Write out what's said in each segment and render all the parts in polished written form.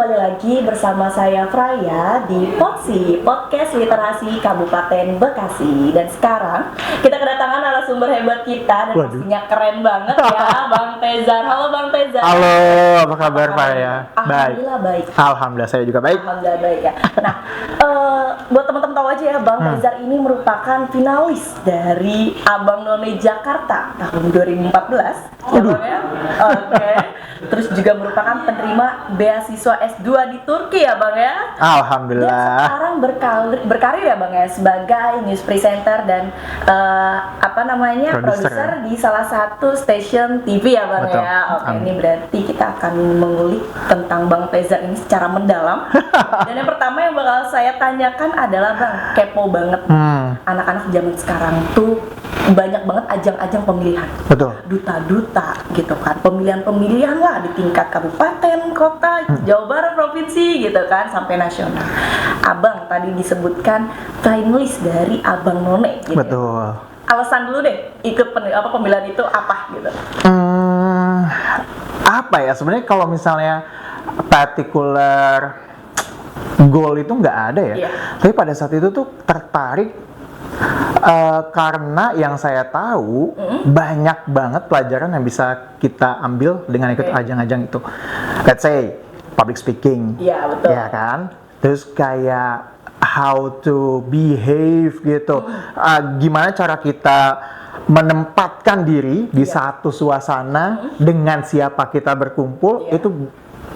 kembali lagi bersama saya Fraya di POTSI, Podcast Literasi Kabupaten Bekasi. Dan sekarang kita kedatangan narasumber hebat kita dan pastinya keren banget ya, Bang Tezar. Halo Bang Tezar. Halo, apa kabar Fraya? Alhamdulillah baik. Alhamdulillah saya juga baik. Alhamdulillah baik ya. Nah, buat teman-teman tahu aja ya, Bang Tezar ini merupakan finalis dari Abang None Jakarta tahun 2014. Ya Bang ya? Oke. Terus juga merupakan penerima beasiswa S2 di Turki ya Bang ya. Alhamdulillah. Dan sekarang berkarir ya Bang ya sebagai news presenter dan produser di salah satu stasiun TV ya Bang. Betul. Ya. Oke, ini berarti kita akan mengulik tentang Bang Tezar ini secara mendalam. Dan yang pertama yang bakal saya tanyakan adalah Bang, kepo banget anak-anak zaman sekarang tuh banyak banget ajang-ajang pemilihan. Betul. Duta-duta gitu kan. Pemilihan-pemilihan lah di tingkat kabupaten, kota, Jawa Barat, provinsi gitu kan sampai nasional. Abang tadi disebutkan finalis dari Abang None gitu. Betul. Ya. Alasan dulu deh ikut pemilihan itu apa gitu. Apa ya sebenarnya kalau misalnya particular goal itu nggak ada ya. Yeah. Tapi pada saat itu tuh tertarik karena yang saya tahu banyak banget pelajaran yang bisa kita ambil dengan ikut ajang-ajang itu. Let's say public speaking, betul. Ya kan. Terus kayak how to behave gitu. Gimana cara kita menempatkan diri di satu suasana dengan siapa kita berkumpul itu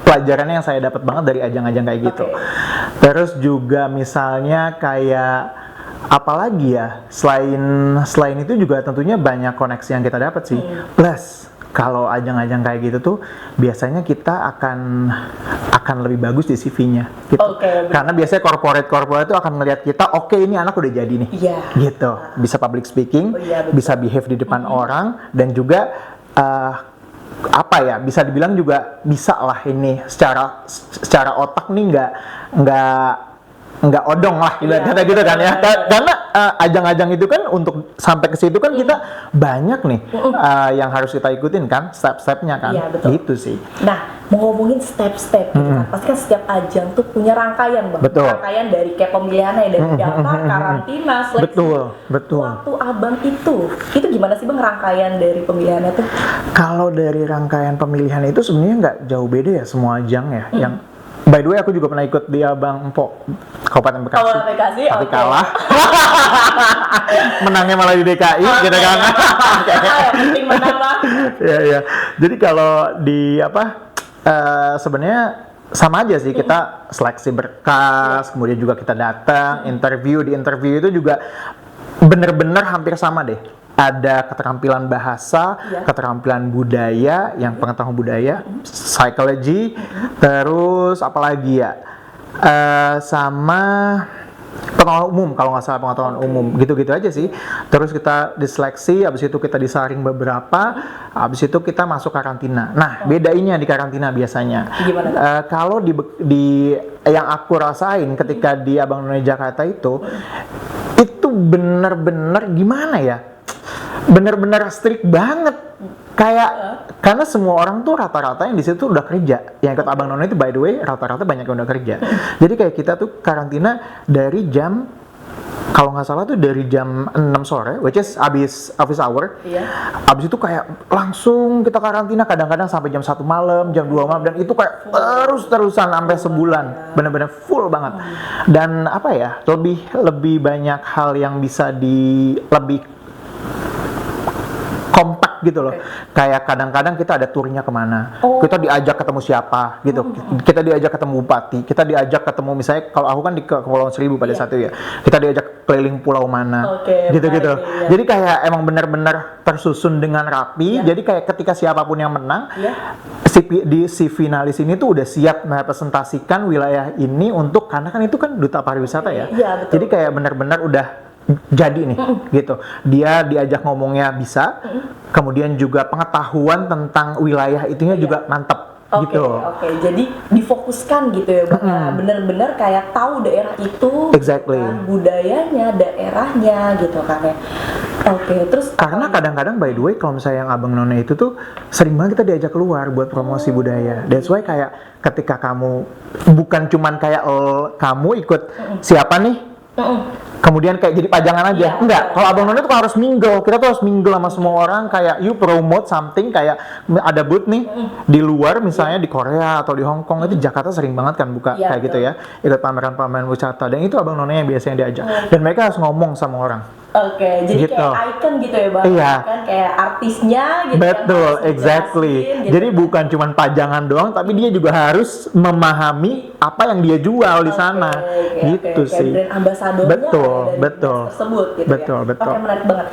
pelajarannya yang saya dapat banget dari ajang-ajang kayak gitu. Terus juga misalnya kayak apalagi ya selain itu juga tentunya banyak koneksi yang kita dapat sih. Plus kalau ajang-ajang kayak gitu tuh biasanya kita akan lebih bagus di CV-nya gitu. Karena biasanya corporate itu akan ngelihat kita, oke, ini anak udah jadi nih. Gitu. Bisa public speaking, bisa behave di depan orang dan juga bisa dibilang juga bisa lah ini secara otak nih nggak odong lah kata gitu kan ya. Karena ajang-ajang itu kan untuk sampai ke situ kan kita banyak nih yang harus kita ikutin kan, step-stepnya kan. Gitu sih. Nah, mau ngomongin step-step gitu kan. Pasti kan setiap ajang tuh punya rangkaian Bang. Rangkaian dari kayak pemilihannya dari data, karantina, seleksi. Betul. Waktu Abang itu gimana sih Bang rangkaian dari pemilihannya tuh? Kalau dari rangkaian pemilihan itu sebenarnya nggak jauh beda ya semua ajang ya. Yang by the way, aku juga pernah ikut di Abang Empok Kabupaten Bekasi. Tapi kalah. Menangnya malah di DKI, gitu kan? Penting menang lah. Iya. Jadi kalau di sebenarnya sama aja sih, kita seleksi berkas, kemudian juga kita datang, interview. Di interview itu juga bener-bener hampir sama deh. Ada keterampilan bahasa, keterampilan budaya, yang pengetahuan budaya, psychology, terus apalagi ya, sama pengetahuan umum, kalau nggak salah pengetahuan umum, gitu-gitu aja sih. Terus kita diseleksi, habis itu kita disaring beberapa, habis itu kita masuk karantina. Nah, bedainnya di karantina biasanya. Kalau di yang aku rasain ketika di Abang None Jakarta itu bener-bener gimana ya? Bener-bener strict banget, kayak karena semua orang tuh rata-rata yang di situ udah kerja. Yang ikut Abang None itu by the way rata-rata banyak yang udah kerja. Jadi kayak kita tuh karantina dari jam, kalau nggak salah tuh dari jam 6 sore, which is abis office hour. Abis itu kayak langsung kita karantina, kadang-kadang sampai jam 1 malam, jam 2 malam, dan itu kayak terus-terusan sampai sebulan, bener-bener full banget. Dan lebih banyak hal yang bisa lebih kompak gitu loh. Kayak kadang-kadang kita ada turnya kemana, kita diajak ketemu siapa gitu, kita diajak ketemu bupati, kita diajak ketemu, misalnya kalau aku kan di Kepulauan Seribu pada saat itu ya, kita diajak keliling pulau mana, gitu-gitu. Jadi kayak emang benar-benar tersusun dengan rapi. Jadi kayak ketika siapapun yang menang, si finalis ini tuh udah siap merepresentasikan wilayah ini karena kan itu kan duta pariwisata ya. Jadi kayak benar-benar udah jadi nih gitu. Dia diajak ngomongnya bisa, kemudian juga pengetahuan tentang wilayah itunya juga mantap. Gitu. Jadi difokuskan gitu ya Bang. Bener-bener kayak tahu daerah itu, kan, budayanya, daerahnya gitu kan ya. Oke, terus Karena kadang-kadang by the way kalau misalnya yang Abang None itu tuh sering banget kita diajak keluar buat promosi budaya. That's why kayak ketika kamu bukan cuman kayak kamu ikut siapa nih, kemudian kayak jadi pajangan aja. Iya, Enggak, iya. kalau Abang None tuh harus mingle. Kita tuh harus mingle sama semua orang, kayak you promote something, kayak ada booth nih di luar misalnya di Korea atau di Hong Kong, itu Jakarta sering banget kan buka Iya, kayak gitu ya. Ikut pameran-pameran wisata, dan itu Abang None yang biasanya diajak. Dan mereka harus ngomong sama orang. Oke, jadi Gitu. kayak icon gitu ya Bang. Iya. Kan kayak artisnya gitu. Betul, kan, harus exactly. dijelasin, gitu. Jadi bukan cuma pajangan doang, tapi dia juga harus memahami apa yang dia jual di sana. Gitu Kayak sih. brand ambasadornya Betul, ada dari betul. dinas tersebut gitu Betul, ya. betul. Oke, menarik banget.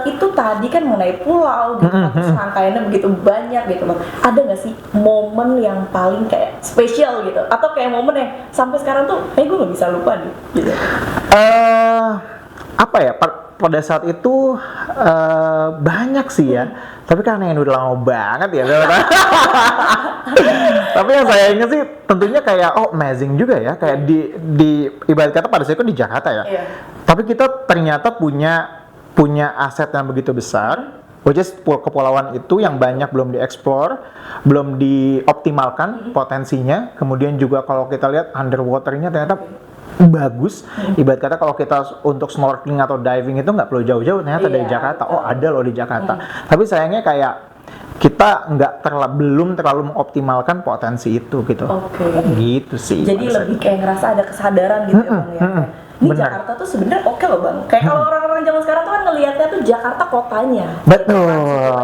Itu tadi kan mengenai pulau gitu, terus rangkaiannya begitu banyak gitu Bang. Ada nggak sih momen yang paling kayak spesial gitu? Atau kayak momen yang sampai sekarang tuh kayak gue nggak bisa lupa nih gitu. Apa ya, pada saat itu banyak sih ya, tapi karena yang udah lama banget ya tapi yang saya ingat sih tentunya kayak amazing juga ya, kayak di ibarat kata pada saat itu di Jakarta ya. Iya. Tapi kita ternyata punya aset yang begitu besar, which is kepulauan itu yang banyak belum dieksplor, belum dioptimalkan potensinya. Kemudian juga kalau kita lihat underwaternya ternyata bagus. Ibarat kata kalau kita untuk snorkeling atau diving itu nggak perlu jauh-jauh, ternyata dari Iya, Jakarta. betul. Ada loh di Jakarta. Tapi sayangnya kayak kita belum terlalu mengoptimalkan potensi itu gitu. Oke. Gitu sih. Jadi pada saat lebih kayak ngerasa ada kesadaran gitu ya Bang ya. Ini benar. Jakarta tuh sebenarnya oke loh Bang. Kayak kalau orang-orang zaman sekarang tuh kan ngelihatnya tuh Jakarta kotanya. Betul,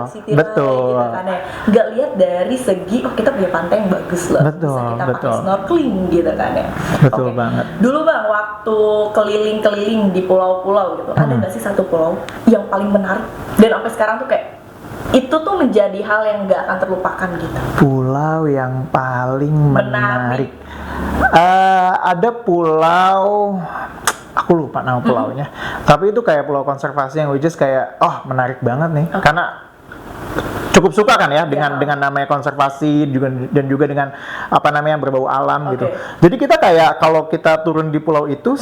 City life, betul. Gitu kan ya. Nggak lihat dari segi kita punya pantai yang bagus loh. Betul, Bisa kita betul. pakai snorkeling gitu kan ya. Betul Oke. banget. Dulu Bang waktu keliling-keliling di pulau-pulau gitu, ada nggak sih satu pulau yang paling menarik dan sampai sekarang tuh kayak itu tuh menjadi hal yang nggak akan terlupakan gitu. Pulau yang paling Menarik. menarik. Ada pulau, aku lupa nama pulaunya. Tapi itu kayak pulau konservasi yang which is kayak menarik banget nih. Karena cukup suka kan ya dengan namanya konservasi juga, dan juga dengan apa namanya berbau alam gitu. Jadi kita kayak kalau kita turun di pulau itu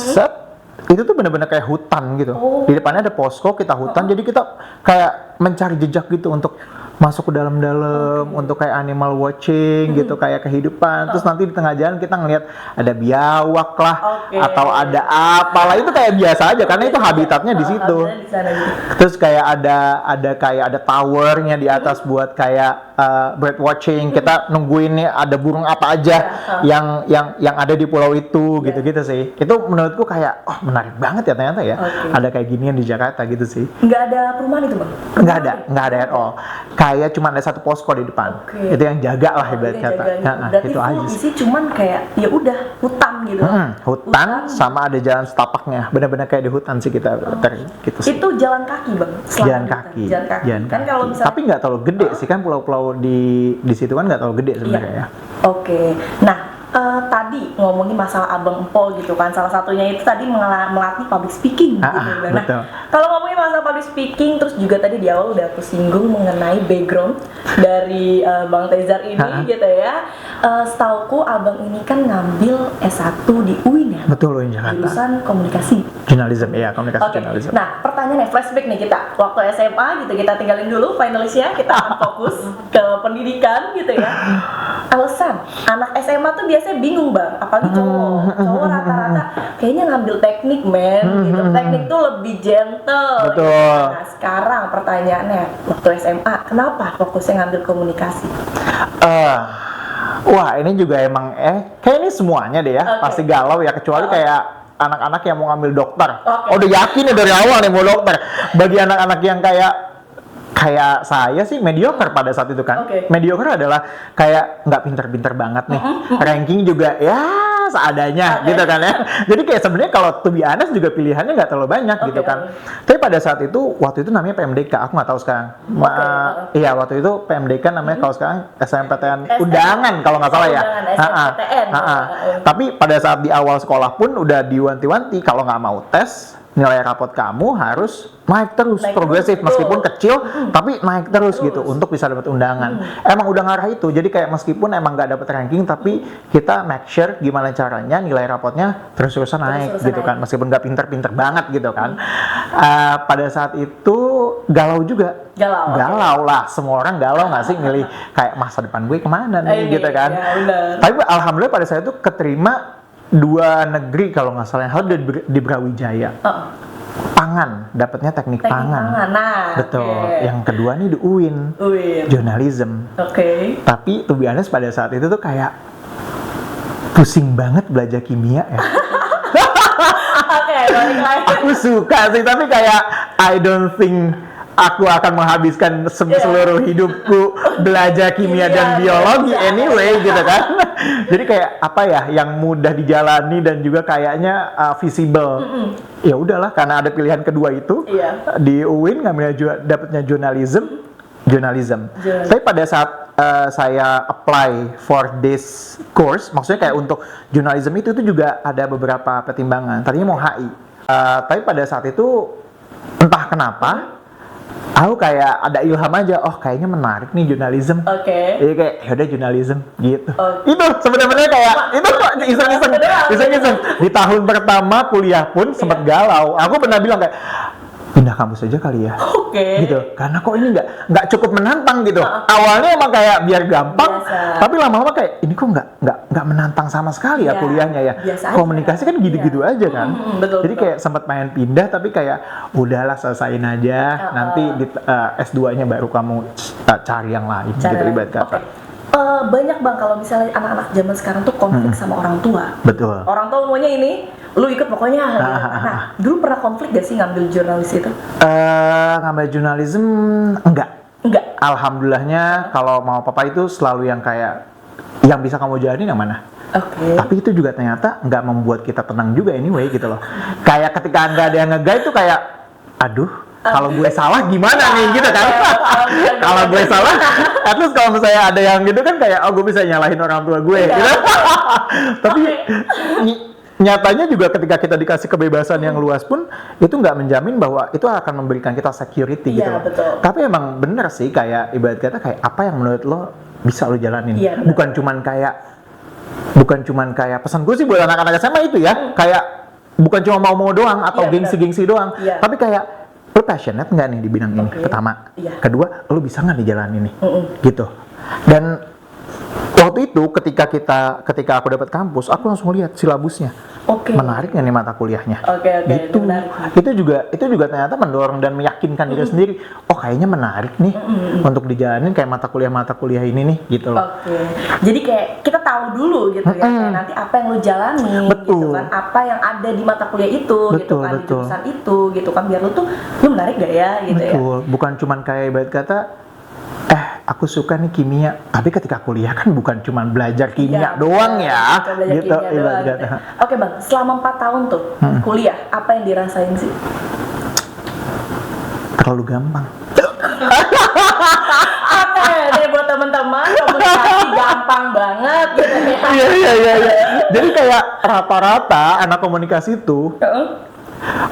itu tuh benar-benar kayak hutan gitu. Di depannya ada posko, kita hutan, jadi kita kayak mencari jejak gitu untuk masuk ke dalam-dalam, untuk kayak animal watching gitu, kayak kehidupan. Terus nanti di tengah jalan kita ngelihat ada biawak lah, atau ada apalah, itu kayak biasa aja karena itu habitatnya di situ. Di sana gitu. Terus kayak ada towernya di atas buat kayak bird watching. Kita nungguin nih ada burung apa aja yang ada di pulau itu, gitu-gitu sih. Itu menurutku kayak menarik banget ya ternyata ya. Ada kayak ginian di Jakarta gitu sih. Nggak ada perumahan itu Bang? Nggak ada at all. Kayak cuma ada satu posko di depan. Itu yang jaga lah ibarat kata. Berarti Itu aja sih. isi cuman kayak ya udah hutan gitu. Hutan sama ada jalan setapaknya. Benar-benar kayak di hutan sih kita gitu sih. Itu jalan kaki Bang. selama Jalan di hutan. kaki. Jalan kaki. Kan kalau misalnya Tapi nggak terlalu gede sih kan pulau-pulau di situ kan nggak terlalu gede sebenarnya ya. Oke. Nah, tadi ngomongin masalah Abang Empol gitu kan, salah satunya itu tadi melatih public speaking gitu. Nah, betul. kalau ngomongin masalah public speaking, terus juga tadi di awal udah aku singgung mengenai background dari Bang Tezar ini gitu ya. Setauku Abang ini kan ngambil S1 di UIN ya? Betul loh, Jakarta. Jurusan komunikasi. Jurnalism, ya komunikasi Oke. jurnalism. Nah, pertanyaannya flashback nih kita. Waktu SMA gitu kita tinggalin dulu finalisnya, kita akan fokus ke pendidikan gitu ya. Alasan anak SMA tuh biasanya bingung Bang, apalagi cowok rata-rata kayaknya ngambil teknik gitu. Teknik tuh lebih gentle. Betul. Gitu. Nah, sekarang pertanyaannya waktu SMA, kenapa fokusnya ngambil komunikasi? Wah, ini juga emang kayak ini semuanya deh ya, pasti galau ya, kecuali kayak anak-anak yang mau ngambil dokter. Udah yakin ya dari awal nih mau dokter. Bagi anak-anak yang kayak saya sih mediocre pada saat itu kan. Mediocre adalah kayak nggak pinter-pinter banget nih. Ranking juga ya seadanya gitu kan ya. Jadi kayak sebenarnya kalau to be honest juga pilihannya nggak terlalu banyak gitu kan. Tapi pada saat itu, waktu itu namanya PMDK, aku nggak tahu sekarang. Iya, waktu itu PMDK namanya, kalau sekarang SNMPTN undangan kalau nggak salah ya. SNMPTN. Tapi pada saat di awal sekolah pun udah diwanti-wanti kalau nggak mau tes, nilai rapot kamu harus naik terus, Naik progresif, terus, meskipun betul. kecil, tapi naik terus Terus. gitu untuk bisa dapat undangan. Emang udah ngarah itu, jadi kayak meskipun emang nggak dapat ranking, tapi kita make sure gimana caranya nilai rapotnya terus-terusan naik Terus-terusan gitu naik. kan, meskipun nggak pinter-pinter banget gitu kan. Pada saat itu galau juga. Galau, oke. Galau lah, semua orang galau nggak sih milih kayak masa depan gue kemana nih Ini, gitu kan. ya, benar. Tapi alhamdulillah pada saat itu keterima 2 negeri kalau nggak salah, hal di Brawijaya. Pangan, dapatnya teknik pangan. Nah, Betul. oke. Yang kedua nih di UIN, Wih. journalism. Oke. Tapi to be honest pada saat itu tuh kayak pusing banget belajar kimia ya. Oke, balik lagi. Aku suka sih, tapi kayak I don't think aku akan menghabiskan seluruh hidupku belajar kimia dan biologi anyway gitu kan. Jadi kayak apa ya yang mudah dijalani dan juga kayaknya visible. Ya udahlah, karena ada pilihan kedua itu. Iya. Di UIN ngambilnya dapatnya journalism. Tapi pada saat saya apply for this course, maksudnya kayak untuk journalism itu juga ada beberapa pertimbangan. Tadinya mau HI. Tapi pada saat itu entah kenapa aku kayak ada ilham aja, oh kayaknya menarik nih jurnalism. Oke. Jadi kayak yaudah jurnalism gitu. Oke. Itu sebenarnya kayak itu iseng-iseng. Di tahun pertama kuliah pun sempat galau. Aku pernah bilang kayak pindah kampus aja kali ya. Oke. Gitu. Karena kok ini nggak cukup menantang gitu. Awalnya emang kayak biar gampang, Biasa. tapi lama-lama kayak ini kok nggak menantang sama sekali ya Iya, kuliahnya ya. biasa aja. Komunikasi kan gitu-gitu aja kan. Betul, Jadi betul. kayak sempat pengen pindah tapi kayak udahlah selesain aja. Nanti di S2-nya baru kamu cari yang lain gitu ibarat kata. Oke. Banyak bang kalau misalnya anak-anak zaman sekarang tuh konflik sama orang tua. Betul. Orang tua maunya ini, lu ikut pokoknya. Gitu. Nah, dulu pernah konflik gak sih ngambil jurnalis itu? Ngambil jurnalism enggak. Enggak. Alhamdulillahnya kalau mau papa itu selalu yang kayak yang bisa kamu jalanin yang mana. Oke. Tapi itu juga ternyata nggak membuat kita tenang juga anyway gitu loh. Kayak ketika nggak ada yang nge-guide tuh kayak, aduh, kalau gue salah gimana nih gitu kan? Kalau gue salah, at least kalau misalnya ada yang gitu kan kayak, oh gue bisa nyalahin orang tua gue. Gitu. Tapi nyatanya juga ketika kita dikasih kebebasan yang luas pun itu nggak menjamin bahwa itu akan memberikan kita security gitu Iya, loh. betul. Tapi emang bener sih kayak ibarat kata kayak apa yang menurut lo bisa lo jalanin. Iya, bener. Bukan cuman kayak pesan gue sih buat anak-anak SMA itu ya, kayak bukan cuma mau doang atau Iya, gengsi-gengsi doang, Iya. tapi kayak lo passionate nggak nih di bidang ini? Oke. Pertama, Iya. kedua lo bisa nggak dijalanin nih, gitu. Dan waktu itu ketika aku dapat kampus, aku langsung lihat silabusnya. Oke. Menarik nggak nih mata kuliahnya? Oke, Gitu. menarik. Itu juga ternyata mendorong dan meyakinkan diri sendiri. Oh kayaknya menarik nih untuk dijalanin kayak mata kuliah ini nih, gitu loh. Oke. Jadi kayak kita tahu dulu gitu ya, kayak nanti apa yang lu jalani gitu Betul. kan, apa yang ada di mata kuliah itu gitu Betul, kan, di betul. jurusan itu gitu kan, biar lu tuh lu menarik gak ya gitu ya. Betul. Bukan cuman kayak ibarat kata, aku suka nih kimia, tapi ketika kuliah kan bukan cuman belajar kimia Iya, doang betul. ya, Bukan belajar gitu. kimia doang, ibarat gitu. kata. Oke bang, selama 4 tahun tuh kuliah, apa yang dirasain sih? Terlalu gampang. Oke, deh buat teman-teman, komunikasi gampang banget gitu ya. Iya. Jadi kayak rata-rata anak komunikasi itu, Heeh.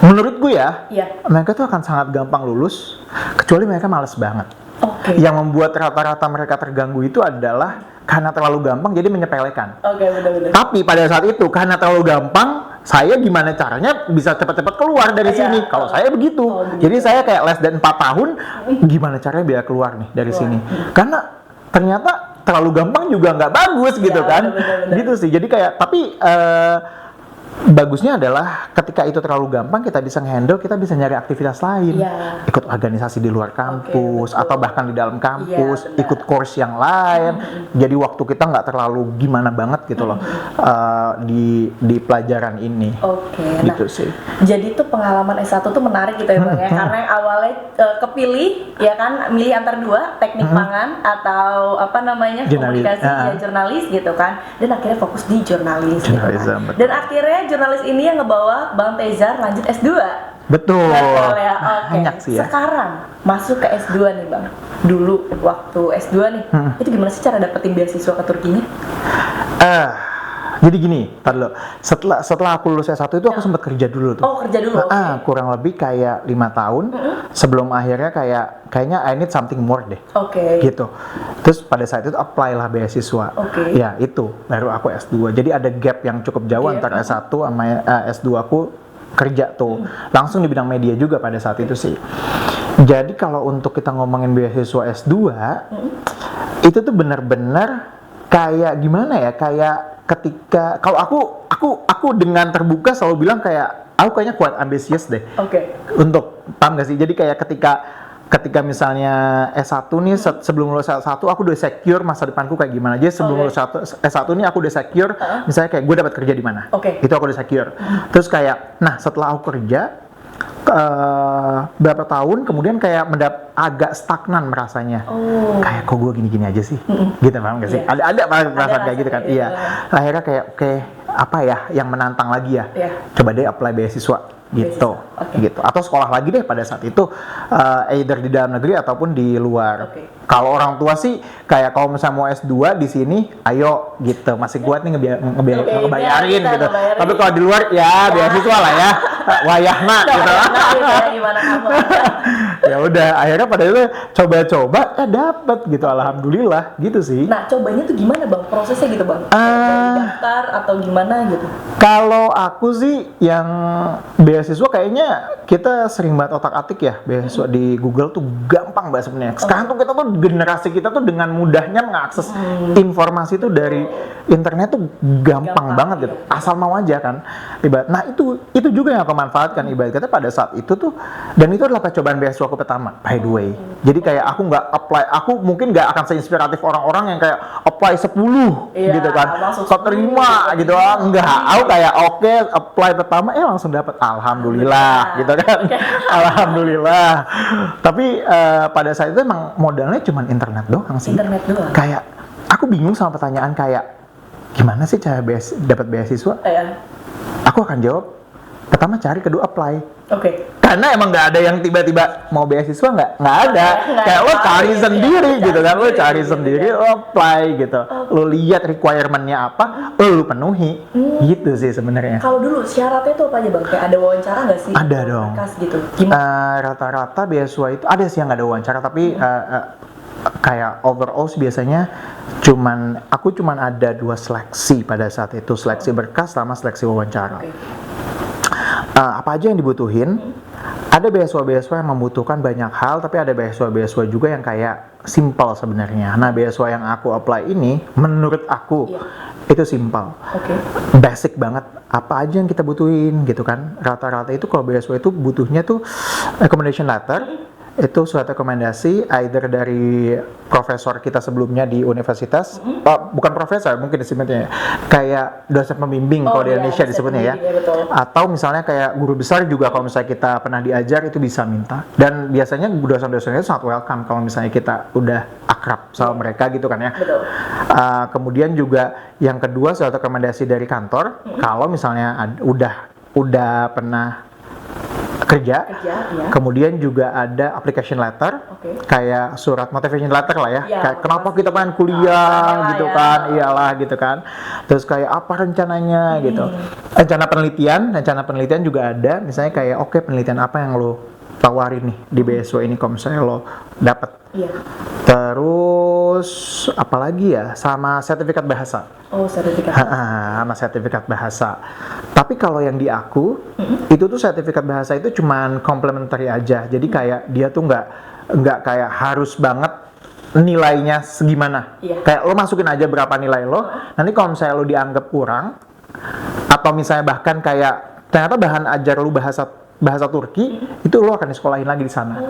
menurut gue ya, Iya. mereka tuh akan sangat gampang lulus, kecuali mereka males banget. Oke. Yang membuat rata-rata mereka terganggu itu adalah karena terlalu gampang, jadi menyepelekan. Oke, benar-benar. Tapi pada saat itu, karena terlalu gampang, saya gimana caranya bisa cepat-cepat keluar dari Iya. sini. Kalau saya begitu. Oh, begitu. Jadi saya kayak less than 4 tahun, gimana caranya biar keluar nih dari sini. Karena ternyata terlalu gampang juga nggak bagus gitu kan. benar-benar. Gitu sih. Jadi kayak, tapi bagusnya adalah ketika itu terlalu gampang, kita bisa nge-handle, kita bisa nyari aktivitas lain. Iya. Ikut organisasi di luar kampus, betul. atau bahkan di dalam kampus, Iya, benar. ikut course yang lain. Jadi waktu kita nggak terlalu gimana banget gitu loh di pelajaran ini. Oke. Gitu Nah, sih. jadi tuh pengalaman S1 tuh menarik gitu ya Bang ya, karena yang awalnya kepilih ya kan, milih antar dua, teknik pangan atau apa namanya, Jurnalis. komunikasi ya jurnalis gitu kan, dan akhirnya fokus di jurnalis gitu kan. Jurnalism, betul. Dan akhirnya jurnalis ini yang ngebawa Bang Tezar lanjut S2. Betul. Betul ya, oke. Banyak sih ya. Sekarang masuk ke S2 nih Bang. Dulu waktu S2 nih, itu gimana sih cara dapetin beasiswa ke Turkinya? Jadi gini, tar dulu. Setelah aku lulus S1 itu aku sempat kerja dulu tuh. Oh, kerja dulu. Kurang lebih kayak 5 tahun sebelum akhirnya kayaknya I need something more deh. Oke. Gitu. Terus pada saat itu apply lah beasiswa. Oke. Ya, itu baru aku S2. Jadi ada gap yang cukup jauh antara S1 sama S2 aku kerja tuh. Langsung di bidang media juga pada saat itu sih. Jadi kalau untuk kita ngomongin beasiswa S2, itu tuh benar-benar kayak gimana ya? Kayak ketika kalau aku dengan terbuka selalu bilang kayak aku kayaknya kuat ambisius deh. Oke. Untuk paham gak sih? Jadi kayak ketika misalnya S1 nih sebelum lulus S1 aku udah secure masa depanku kayak gimana. Jadi sebelum lulus S1 nih aku udah secure misalnya kayak gue dapat kerja di mana. Itu aku udah secure. Terus kayak nah setelah aku kerja berapa tahun kemudian kayak agak stagnan merasanya. Kayak kok gue gini-gini aja sih. Gitu paham gak sih? Ada perasaan kayak gitu kan. Iya. Akhirnya kayak oke, apa ya yang menantang lagi ya? Coba deh apply beasiswa gitu. Gitu. Atau sekolah lagi deh pada saat itu either di dalam negeri ataupun di luar. Kalau orang tua sih kayak kalau misalnya mau S2 di sini ayo gitu. Masih kuat nih ngebayarin gitu. Tapi kalau di luar ya beasiswa lah ya. Wayahna gitu. Gimana kamu? Ya udah akhirnya pada itu coba-coba dapet gitu, alhamdulillah gitu sih. Nah cobanya tuh gimana bang, prosesnya gitu bang? Dari daftar atau gimana gitu? Kalau aku sih yang beasiswa kayaknya kita sering banget otak-atik ya. Beasiswa di Google tuh gampang banget sebenarnya. Sekarang tuh kita tuh generasi kita tuh dengan mudahnya mengakses informasi tuh dari internet tuh gampang banget gitu. Asal mau aja kan. Nah itu juga yang aku manfaatkan ibarat kata pada saat itu tuh, dan itu adalah percobaan beasiswa aku pertama by the way. Jadi kayak aku nggak apply, aku mungkin nggak akan seinspiratif orang-orang yang kayak apply 10 gitu kan, keterima gitu, enggak. Aku kayak oke, apply pertama langsung dapat, alhamdulillah gitu kan. Alhamdulillah. Tapi pada saat itu emang modalnya cuma internet doang sih. Internet doang. Kayak aku bingung sama pertanyaan kayak gimana sih cara dapat beasiswa? Aku akan jawab pertama cari, kedua apply. Karena emang nggak ada yang tiba-tiba mau beasiswa, nggak ada. Kayak lo cari sendiri gitu kan, lo cari sendiri, lo apply gitu. Lo lihat requirement-nya apa, lo penuhi. Gitu sih sebenarnya. Kalau dulu syaratnya itu apa aja bang? Kayak ada wawancara nggak sih? Ada dong. Gitu. Rata-rata beasiswa itu ada sih yang nggak ada wawancara, tapi kayak overall biasanya aku cuman ada 2 seleksi pada saat itu, seleksi berkas sama seleksi wawancara. Apa aja yang dibutuhin? Ada beasiswa-beasiswa yang membutuhkan banyak hal, tapi ada beasiswa-beasiswa juga yang kayak simple sebenarnya. Nah, beasiswa yang aku apply ini, menurut aku itu simple, basic banget. Apa aja yang kita butuhin gitu kan? Rata-rata itu kalau beasiswa itu butuhnya tuh recommendation letter. Itu surat rekomendasi either dari profesor kita sebelumnya di universitas, bukan profesor mungkin disebutnya kayak dosen pembimbing kalau di Indonesia disebutnya ya, atau misalnya kayak guru besar juga kalau misalnya kita pernah diajar itu bisa minta. Dan biasanya dosen-dosen itu sangat welcome kalau misalnya kita udah akrab sama mereka gitu kan ya. Kemudian juga yang kedua surat rekomendasi dari kantor, kalau misalnya udah pernah kerja, kemudian juga ada application letter, kayak surat motivation letter lah ya, kayak kenapa kita pengen kuliah gitu kan, iyalah gitu kan. Terus kayak apa rencananya gitu, rencana penelitian juga ada, misalnya kayak penelitian apa yang lo tawarin nih di beasiswa ini kalau misalnya lo dapet. Terus apalagi ya, sama sertifikat bahasa. Sama sertifikat bahasa. Tapi kalau yang di aku itu tuh sertifikat bahasa itu cuman complementary aja. Jadi kayak dia tuh nggak kayak harus banget nilainya segimana. Kayak lo masukin aja berapa nilai lo. Nanti kalau misalnya lo dianggap kurang atau misalnya bahkan kayak ternyata bahan ajar lo bahasa Turki, itu lo akan disekolahin lagi di sana.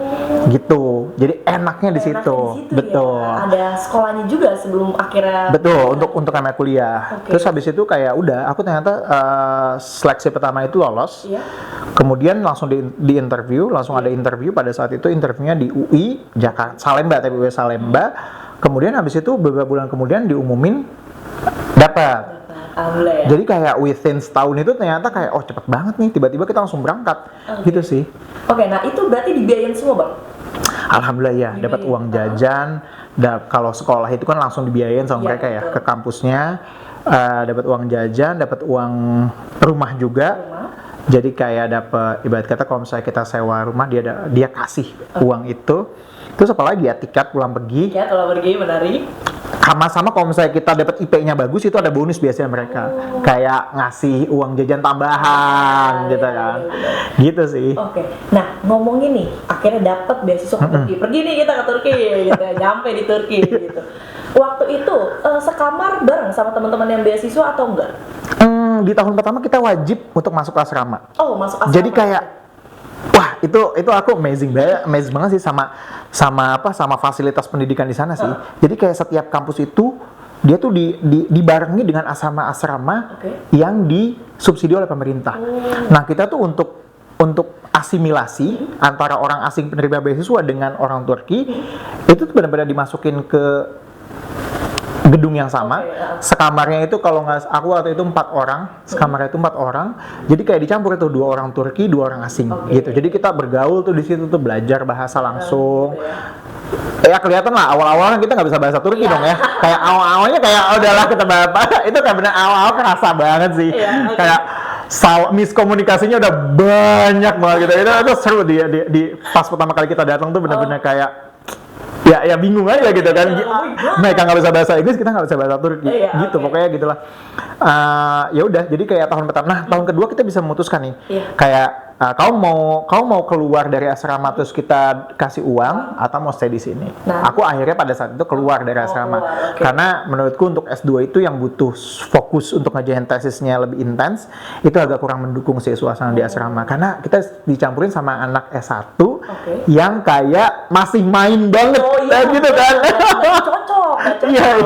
Gitu. Jadi enaknya di situ. Betul. Ya. Ada sekolahnya juga sebelum akhirnya. Betul, untuk anak kuliah. Terus habis itu kayak udah, aku ternyata seleksi pertama itu lolos. Kemudian langsung di interview, langsung ada interview. Pada saat itu interviewnya di UI Jakarta, Salemba, TPUI Salemba. Kemudian habis itu beberapa bulan kemudian diumumin dapat. Ya. Jadi kayak within setahun itu ternyata kayak cepet banget nih, tiba-tiba kita langsung berangkat. Gitu sih. Nah itu berarti dibiayain semua bang? Alhamdulillah ya, dapat uang jajan. Kalau sekolah itu kan langsung dibiayain sama mereka ya, ke kampusnya. dapat uang jajan, dapat uang rumah juga. Jadi kayak dapat, ibarat kata kalau misalnya kita sewa rumah, dia kasih uang itu. Terus apa lagi ya, tiket pulang pergi. Ya, kalau pergi menarik. Sama-sama kalau misalnya kita dapat IP-nya bagus, itu ada bonus biasanya mereka. Kayak ngasih uang jajan tambahan gitu kan. Gitu sih. Oke. Nah, ngomongin nih, akhirnya dapat beasiswa ke Turki. Pergi nih kita ke Turki gitu, nyampe di Turki gitu. Waktu itu sekamar bareng sama teman-teman yang beasiswa atau enggak? Di tahun pertama kita wajib untuk masuk asrama. Oh, masuk asrama. Jadi kayak wah, itu aku amazing banget sih sama fasilitas pendidikan di sana sih. Jadi kayak setiap kampus itu dia tuh dibarengi dengan asrama-asrama yang disubsidi oleh pemerintah. Nah, kita tuh untuk asimilasi antara orang asing penerima beasiswa dengan orang Turki itu tuh benar-benar dimasukin ke gedung yang sama. Sekamarnya itu kalau nggak, aku waktu itu 4 orang, sekamarnya itu 4 orang. Jadi kayak dicampur itu 2 orang Turki, 2 orang asing gitu. Jadi kita bergaul tuh di situ tuh, belajar bahasa langsung. Ya kelihatan lah awal-awalnya kita nggak bisa bahasa Turki dong ya. Kayak awal-awalnya kayak udahlah kita bahas itu kayak bener awal-awal kerasa banget sih. Kayak miskomunikasinya udah banyak banget gitu. Itu seru di pas pertama kali kita datang tuh bener-bener kayak ya bingung aja gitu kan. Mereka nggak bisa bahasa Inggris, kita nggak bisa bahasa Turki gitu. Pokoknya gitulah. Ya udah, jadi kayak tahun pertama. Nah, tahun kedua kita bisa memutuskan nih. Kayak kau mau keluar dari asrama terus kita kasih uang atau mau stay di sini. Aku akhirnya pada saat itu keluar dari asrama. Karena menurutku untuk S2 itu yang butuh fokus untuk ngerjain tesisnya lebih intens, itu agak kurang mendukung sih suasana di asrama. Karena kita dicampurin sama anak S1 yang kayak masih main banget gitu kan. Cocok. Iya.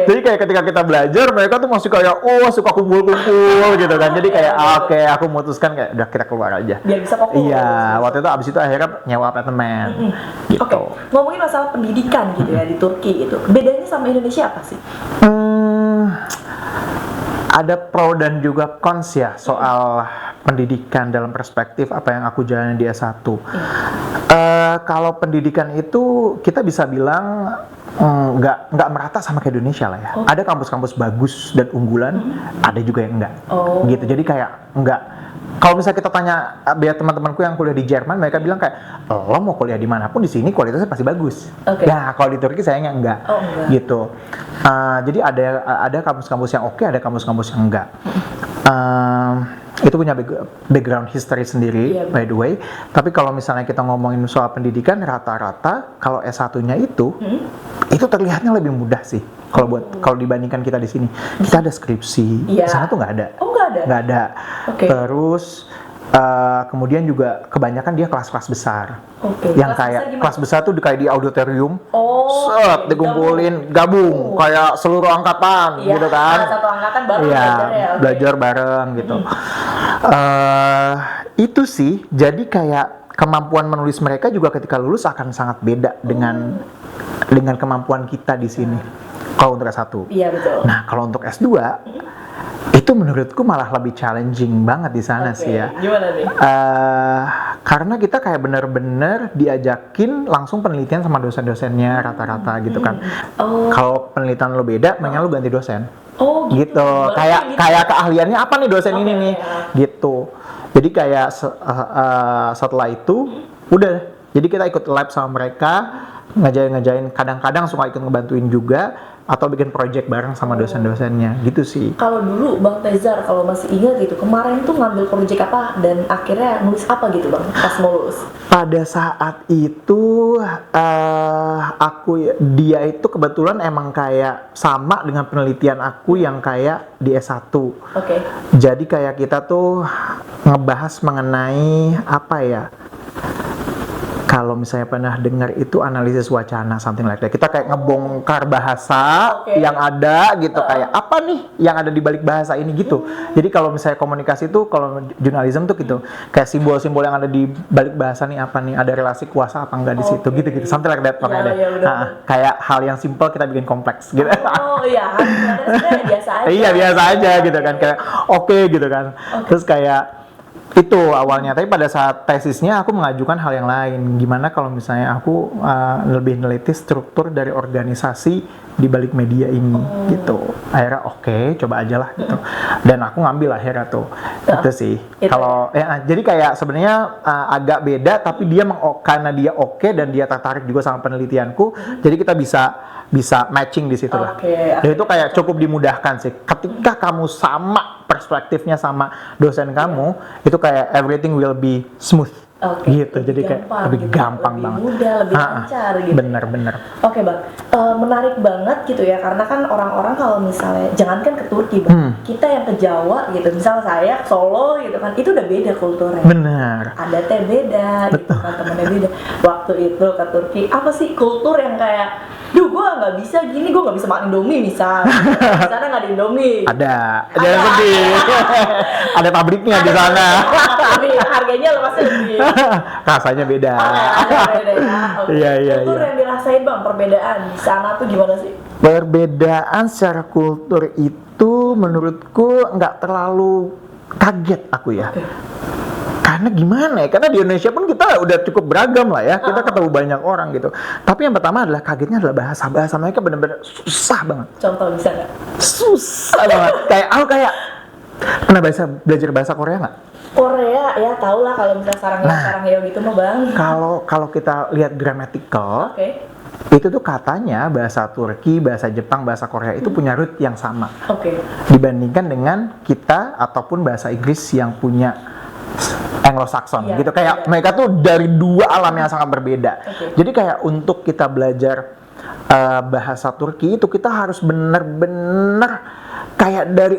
Jadi kayak ketika kita belajar, mereka tuh masih kayak suka kumpul-kumpul gitu kan. Jadi kayak oke, aku memutuskan kayak udah kita keluar aja. Biar bisa fokus. Iya, waktu itu abis itu akhirnya nyewa apartemen. Gitu. Oke. Ngomongin masalah pendidikan gitu ya di Turki itu. Bedanya sama Indonesia apa sih? Ada pro dan juga cons ya soal pendidikan dalam perspektif apa yang aku jalani di S1. Kalau pendidikan itu kita bisa bilang nggak merata sama kayak Indonesia lah ya. Ada kampus-kampus bagus dan unggulan, ada juga yang enggak. Gitu. Jadi kayak enggak. Kalau misalnya kita tanya biar teman-temanku yang kuliah di Jerman, mereka bilang kayak lo mau kuliah dimanapun di sini kualitasnya pasti bagus. Ya kalau di Turki sayangnya enggak. Gitu. Jadi ada kampus-kampus yang oke, ada kampus-kampus yang enggak. Itu punya background history sendiri, by the way. Tapi kalau misalnya kita ngomongin soal pendidikan, rata-rata kalau S1-nya itu terlihatnya lebih mudah sih. Kalau dibandingkan kita di sini, kita ada skripsi. Di sana tuh nggak ada. Nggak ada. Terus kemudian juga kebanyakan dia kelas-kelas besar. Yang kayak kelas besar tuh kayak di auditorium. Dikumpulin, gabung kayak seluruh angkatan gitu kan. Satu angkatan baru belajar bareng gitu. Itu sih, jadi kayak kemampuan menulis mereka juga ketika lulus akan sangat beda dengan kemampuan kita di sini. Kalau untuk S1. Iya, betul. Nah, kalau untuk S2 itu menurutku malah lebih challenging banget di sana sih ya. Gimana nih? Karena kita kayak bener-bener diajakin langsung penelitian sama dosen-dosennya rata-rata gitu kan. Kalau penelitian lo beda, mendingan lo ganti dosen. Gitu. Kayak keahliannya apa nih dosen ini nih? Gitu. Jadi kayak setelah itu udah. Jadi kita ikut lab sama mereka, ngajain kadang-kadang suka ikut ngebantuin juga. Atau bikin project bareng sama dosen-dosennya gitu sih. Kalau dulu Bang Tezar kalau masih ingat gitu, kemarin tuh ngambil project apa dan akhirnya nulis apa gitu Bang pas mau lulus? Pada saat itu dia itu kebetulan emang kayak sama dengan penelitian aku yang kayak di S1. Jadi kayak kita tuh ngebahas mengenai apa ya? Kalau misalnya pernah dengar itu analisis wacana, something like that. Kita kayak ngebongkar bahasa yang ada gitu, kayak apa nih yang ada di balik bahasa ini gitu. Jadi kalau misalnya komunikasi tuh, kalau jurnalisme tuh gitu, kayak simbol-simbol yang ada di balik bahasa nih apa nih, ada relasi kuasa apa enggak di situ, gitu-gitu. Something like that pokoknya deh. Kayak hal yang simpel kita bikin kompleks gitu. Biasa aja. Iya, biasa aja gitu kan, kayak gitu kan. Terus kayak itu awalnya, tapi pada saat tesisnya aku mengajukan hal yang lain. Gimana kalau misalnya aku lebih neliti struktur dari organisasi di balik media ini gitu. Akhirnya oke, coba aja lah gitu. Dan aku ngambil akhirnya tuh. Itu sih. Kalau jadi kayak sebenarnya agak beda, tapi dia karena dia oke dan dia tertarik juga sama penelitianku, jadi kita bisa matching di situ lah. Dan itu kayak cukup dimudahkan sih. Ketika kamu sama perspektifnya sama dosen kamu, itu kayak everything will be smooth. Gitu, jadi kayak lebih gampang lebih banget, mudah, lebih lancar gitu. Bener. Oke bang, menarik banget gitu ya, karena kan orang-orang kalau misalnya jangankan ke Turki bang, kita yang ke Jawa gitu, misal saya ke Solo gitu kan, itu udah beda kulturnya. Bener. Adatnya beda, gitu kan, temennya beda. Waktu itu ke Turki, apa sih kultur yang kayak, duh gue nggak bisa gini, gue nggak bisa makan Indomie misal, di sana nggak ada Indomie. Ada. Ada pabriknya di sana. Tapi harganya pasti lebih. Rasanya beda. Beda ya. Iya. Kultur yang dirasain bang, perbedaan di sana tuh gimana sih? Perbedaan secara kultur itu menurutku nggak terlalu kaget aku ya. Karena gimana ya? Karena di Indonesia pun kita udah cukup beragam lah ya. Kita ketemu banyak orang gitu. Tapi yang pertama adalah kagetnya adalah bahasa mereka benar-benar susah banget. Contoh bisa nggak? Susah banget. Kayak pernah belajar bahasa Korea nggak? Korea ya tau lah kalau misalnya sarang gitu mah bang. Kalau kita lihat grammatical, itu tuh katanya bahasa Turki, bahasa Jepang, bahasa Korea itu punya root yang sama. Dibandingkan dengan kita ataupun bahasa Inggris yang punya Anglo-Saxon gitu, kayak mereka tuh dari dua alam yang sangat berbeda. Jadi kayak untuk kita belajar bahasa Turki itu kita harus bener-bener kayak dari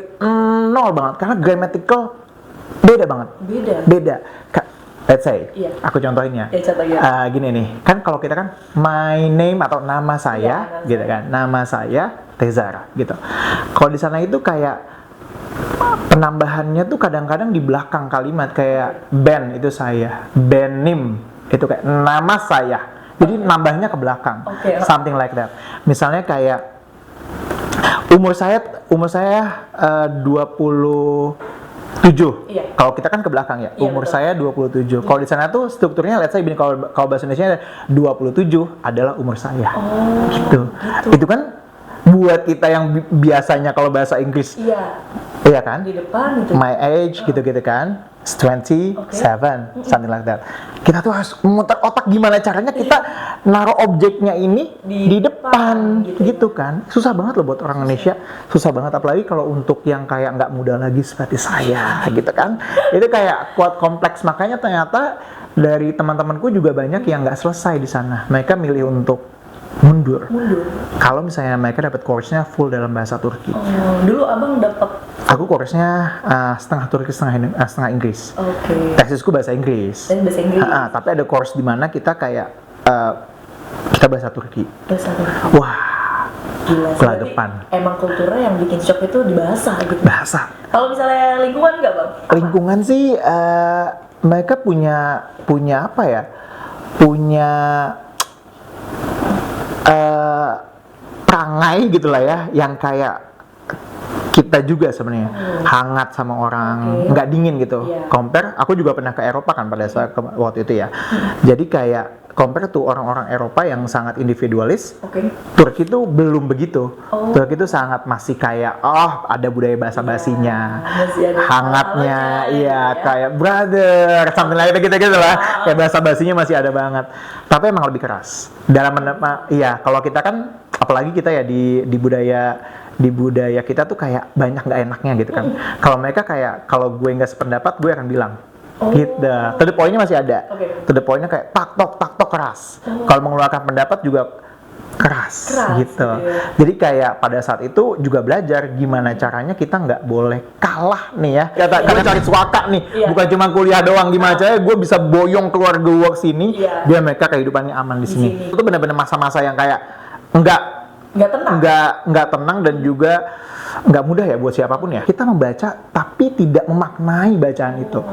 nol banget, karena grammatical beda banget. Beda. Let's say, aku contohin ya. Gini nih, kan kalau kita kan my name atau nama saya, gitu kan, nama saya Tezara, gitu. Kalau di sana itu kayak penambahannya tuh kadang-kadang di belakang kalimat, kayak Ben itu saya, Benim itu kayak nama saya. Jadi nambahnya ke belakang, something like that. Misalnya kayak umur saya 27. Kalau kita kan ke belakang ya. Umur saya 27. Kalau di sana tuh strukturnya let's say kalau bahasa Indonesia 27 adalah umur saya. Gitu. Itu kan buat kita yang biasanya kalau bahasa Inggris. Iya kan? Di depan gitu. My age gitu-gitu kan. 27, something like that. Kita tuh harus memutar otak gimana caranya kita naruh objeknya ini di depan gitu kan. Susah banget loh buat orang Indonesia, susah banget, apalagi kalau untuk yang kayak nggak muda lagi seperti saya gitu kan. Itu kayak kuat kompleks, makanya ternyata dari teman-temanku juga banyak yang nggak selesai di sana. Mereka milih untuk mundur. Kalau misalnya mereka dapat course-nya full dalam bahasa Turki. Dulu abang dapat? Aku course-nya setengah Turki, setengah Inggris. Tesisku bahasa Inggris. Tapi ada course di mana kita kayak kita bahasa Turki. Wah, gila depan. Emang kulturnya yang bikin shock itu di bahasa gitu. Bahasa. Kalau misalnya lingkungan nggak bang? Lingkungan sih mereka punya apa ya? Punya perangai gitulah ya, yang kayak kita juga sebenarnya hangat sama orang, nggak dingin gitu. Compare, aku juga pernah ke Eropa kan pada saat waktu itu ya. Jadi kayak compare tuh orang-orang Eropa yang sangat individualis. Turki tuh belum begitu. Turki tuh masih kayak ada budaya basa-basinya, hangatnya, kayak brother, something like gitu lah. Kayak basa-basinya masih ada banget. Tapi emang lebih keras. Kalau kita kan, apalagi kita ya di budaya kita tuh kayak banyak nggak enaknya gitu kan. Kalau mereka kayak, kalau gue nggak sependapat, gue akan bilang. Gitu. To the point-nya masih ada. To the point-nya kayak tak tok keras. Kalau mengeluarkan pendapat juga keras gitu. Jadi kayak pada saat itu juga belajar gimana caranya kita nggak boleh kalah nih ya. Kita cari suaka nih, bukan cuma kuliah doang. Gimana caranya gue bisa boyong keluarga gue sini, biar mereka kehidupannya aman di sini. Itu benar-benar masa-masa yang kayak nggak tenang dan juga nggak mudah ya buat siapapun ya. Kita membaca tapi tidak memaknai bacaan itu.